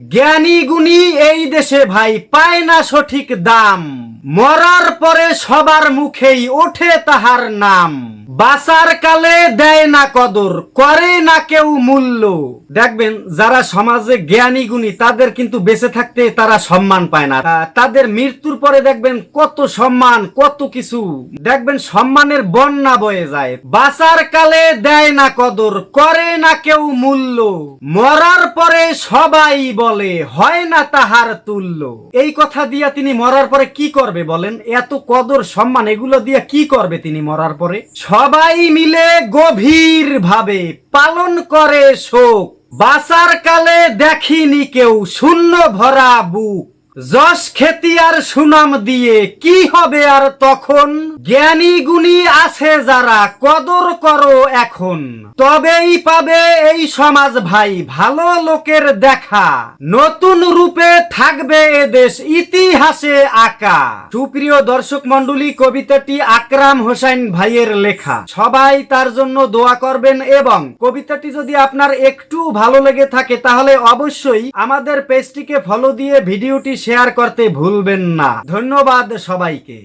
জ্ঞানী গুণী এই দেশে ভাই পায় না সঠিক দাম, মরার পরে সবার মুখেই ওঠে তাহার নাম। বাঁচার কালে দেয় না কদর, করে না কেউ মূল্য। দেখবেন যারা সমাজে জ্ঞানী গুণী তাদের কিন্তু বেঁচে থাকতে তারা সম্মান পায় না, তাদের মৃত্যুর পরে দেখবেন কত সম্মান কত কিছু, দেখবেন সম্মানের বন্যা বয়ে যায়। বাঁচার কালে দেয় না কদর, করে না কেউ মূল্য, মরার পরে সবাই বলে হয় না তাহার তুল্য। এই কথা দিয়া তিনি মরার পরে কি করবে বলেন? এত কদর সম্মান এগুলো দিয়া কি করবে তিনি মরার পরে? সবাই মিলে গভীর ভাবে পালন করে শোক, বাঁচার কালে দেখিনি কেউ শূন্য ভরা বুক। যশ খ্যাতি আর সুনাম দিয়ে কি হবে আর তখন, জ্ঞানী গুণী আছে যারা কদর করো এখন, তবেই পাবে এই সমাজ ভাই ভালো লোকের দেখা, নতুন রূপে থাকবে এদেশ ইতিহাসে আঁকা। সুপ্রিয় দর্শক মন্ডলী, কবিতাটি আকরাম হোসেন ভাইয়ের লেখা, সবাই তার জন্য দোয়া করবেন এবং কবিতাটি যদি আপনার একটু ভালো লেগে থাকে তাহলে অবশ্যই আমাদের পেজটিকে ফলো দিয়ে ভিডিওটি শেয়ার করতে ভুলবেন না। ধন্যবাদ সবাইকে।